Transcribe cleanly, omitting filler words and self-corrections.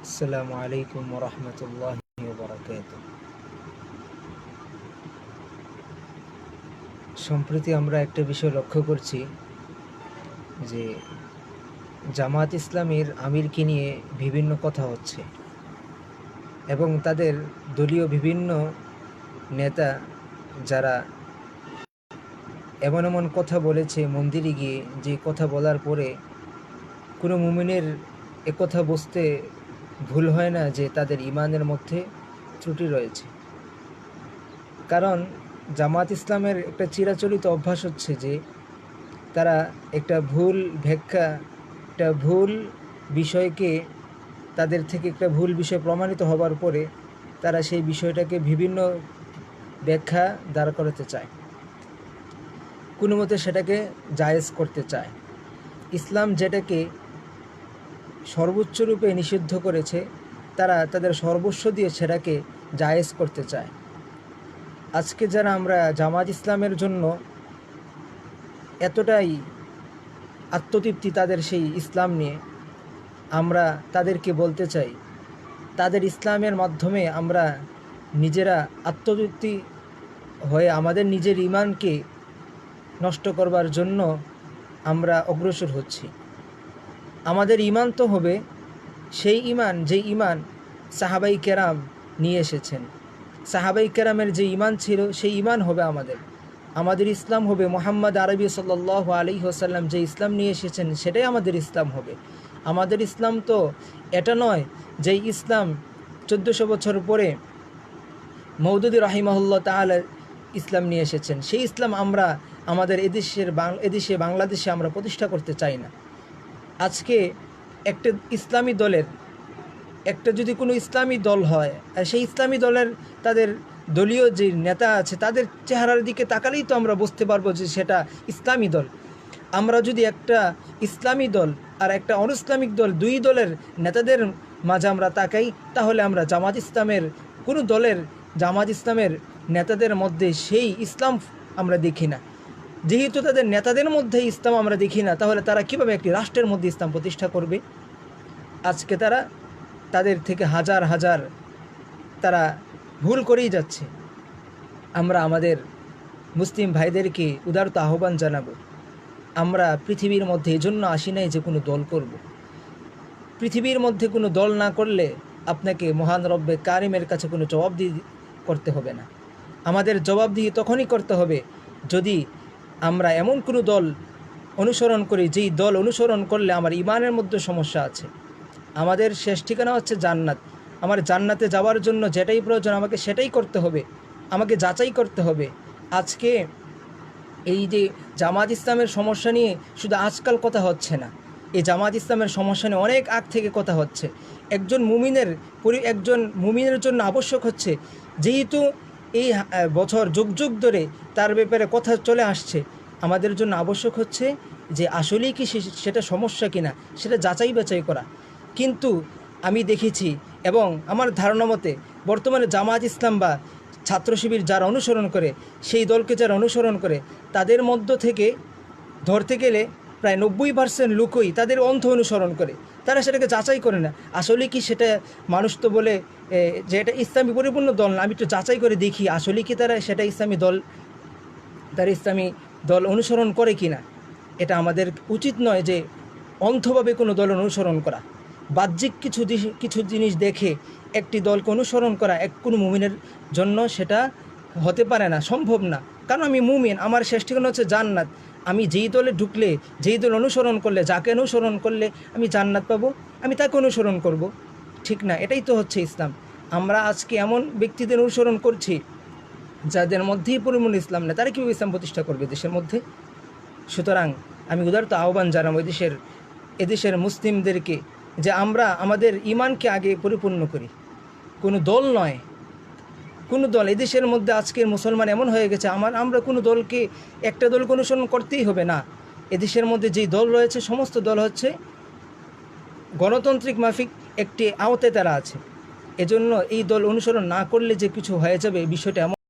আসসালামু আলাইকুম ওরহমতুল্লাহি ওয়াবারাকাতুহু। সম্প্রতি আমরা একটা বিষয় লক্ষ্য করছি যে জামাত ইসলামীর আমিরকে নিয়ে বিভিন্ন কথা হচ্ছে এবং তাদের দলীয় বিভিন্ন নেতা যারা এমন এমন কথা বলেছে মন্দিরে গিয়ে, যে কথা বলার পরে কোনো মুমিনের একথা বুঝতে ভুল হয় না যে তাদের ইমানের মধ্যে ত্রুটি রয়েছে। কারণ জামাত ইসলামের একটা চিরাচরিত অভ্যাস হচ্ছে যে তারা একটা ভুল ব্যাখ্যা, একটা ভুল বিষয়কে, তাদের থেকে একটা ভুল বিষয় প্রমাণিত হবার পরে তারা সেই বিষয়টাকে বিভিন্ন ব্যাখ্যা দাঁড় করাতে চায়, কোনো মতে সেটাকে জায়েজ করতে চায়। ইসলাম যেটাকে সর্বোচ্চ রূপে নিষিদ্ধ করেছে, তারা তাদের সর্বস্ব দিয়ে সেটাকে জায়েজ করতে চায়। আজকে যারা আমরা জামাত ইসলামের জন্য এতটাই আত্মতৃপ্তি তাদের সেই ইসলাম নিয়ে, আমরা তাদেরকে বলতে চাই, তাদের ইসলামের মাধ্যমে আমরা নিজেরা আত্মতৃপ্তি হয়ে আমাদের নিজের ঈমানকে নষ্ট করবার জন্য আমরা অগ্রসর হচ্ছি। আমাদের ঈমান তো হবে সেই ঈমান, যে ঈমান সাহাবাই কেরাম নিয়ে এসেছেন। সাহাবাই কেরামের যে ঈমান ছিল সেই ঈমান হবে আমাদের ইসলাম হবে মুহাম্মদ আরবি সাল্লাল্লাহু আলাইহি ওয়াসাল্লাম যে ইসলাম নিয়ে এসেছেন সেটাই আমাদের ইসলাম হবে। আমাদের ইসলাম তো এটা নয় যে ইসলাম 1400 বছর পরে মওদুদি রাহিমাহুল্লাহ তাআলা ইসলাম নিয়ে এসেছেন, সেই ইসলাম আমরা আমাদের এদেশে বাংলাদেশে আমরা প্রতিষ্ঠা করতে চাই না। আজকে একটা ইসলামী দলের যদি কোনো ইসলামী দল হয়, আর সেই ইসলামী দলের তাদের দলীয় যে নেতা আছে তাদের চেহারার দিকে তাকালেই তো আমরা বুঝতে পারবো যে সেটা ইসলামী দল। আমরা যদি একটা ইসলামী দল আর একটা অনইসলামিক দল, দুই দলের নেতাদের মাঝে আমরা তাকাই, তাহলে আমরা জামাত ইসলামের কোনো দলের জামাত ইসলামের নেতাদের মধ্যে সেই ইসলাম আমরা দেখি না। যেহেতু তাদের নেতাদের মধ্যে ইসলাম আমরা দেখি না, তাহলে তারা কীভাবে একটি রাষ্ট্রের মধ্যে ইসলাম প্রতিষ্ঠা করবে? আজকে তাদের থেকে হাজার হাজার তারা ভুল করেই যাচ্ছে। আমরা আমাদের মুসলিম ভাইদেরকে উদারত আহ্বান জানাবো, আমরা পৃথিবীর মধ্যে এজন্য আসি নাই যে কোনো দল করব। পৃথিবীর মধ্যে কোনো দল না করলে আপনাকে মহান রব্বে কারিমের কাছে কোনো জবাবদিহি করতে হবে না। আমাদের জবাবদিহি তখনই করতে হবে যদি আমরা এমন কোনো দল অনুসরণ করি যেই দল অনুসরণ করলে আমার ইমানের মধ্যে সমস্যা আছে। আমাদের শেষ ঠিকানা হচ্ছে জান্নাত। আমার জান্নাতে যাওয়ার জন্য যেটাই প্রয়োজন আমাকে সেটাই করতে হবে, আমাকে যাচাই করতে হবে। আজকে এই যে জামাত ইসলামের সমস্যা নিয়ে শুধু আজকাল কথা হচ্ছে না, এই জামাত ইসলামের সমস্যা নিয়ে অনেক আগ থেকে কথা হচ্ছে। একজন মুমিনের জন্য আবশ্যক হচ্ছে, যেহেতু এই বছর যুগ যুগ ধরে তার ব্যাপারে কথা চলে আসছে, আমাদের জন্য আবশ্যক হচ্ছে যে আসলেই কি সেটা সমস্যা কিনা সেটা যাচাই বাছাই করা। কিন্তু আমি দেখেছি এবং আমার ধারণা মতে বর্তমানে জামাত ইসলাম বা ছাত্র শিবির যারা অনুসরণ করে, সেই দলকে যারা অনুসরণ করে, তাদের মধ্য থেকে ধরতে গেলে প্রায় 90% লোকই তাদের অন্ধ অনুসরণ করে। তারা সেটাকে যাচাই করে না আসলে কি সেটা, মানুষ তো বলে যে এটা ইসলামী পরিপূর্ণ দল না, আমি একটু যাচাই করে দেখি আসলে কি তারা সেটা ইসলামী দল অনুসরণ করে কি না। এটা আমাদের উচিত নয় যে অন্ধভাবে কোনো দল অনুসরণ করা। বাহ্যিক কিছু জিনিস দেখে একটি দলকে অনুসরণ করা কোনো মুমিনের জন্য সেটা হতে পারে না, সম্ভব না। কারণ আমি মুমিন, আমার শেষ ঠিকানা হচ্ছে জান্নাত। আমি যেই দলে ঢুকলে, যেই দল অনুসরণ করলে, যাকে অনুসরণ করলে আমি জান্নাত পাবো, আমি তাকে অনুসরণ করব, ঠিক না? এটাই তো হচ্ছে ইসলাম। আমরা আজকে এমন ব্যক্তিদের অনুসরণ করছি যাদের মধ্যেই পরিপূর্ণ ইসলাম নেই, তারা কীভাবে ইসলাম প্রতিষ্ঠা করবে দেশের মধ্যে? সুতরাং আমি উদারত আহ্বান জানাবো এদেশের মুসলিমদেরকে যে আমরা আমাদের ঈমানকে আগে পরিপূর্ণ করি। কোনো দল নয়, কোনো দল এদেশের মধ্যে আজকের মুসলমান এমন হয়ে গেছে আমরা কোনো দলকে, একটা দলকে অনুসরণ করতেই হবে না। এদেশের মধ্যে যেই দল রয়েছে সমস্ত দল হচ্ছে গণতান্ত্রিক মাফিক একটি আওতায় তারা আছে। এজন্য এই দল অনুসরণ না করলে যে কিছু হয়ে যাবে, বিষয়টা এমন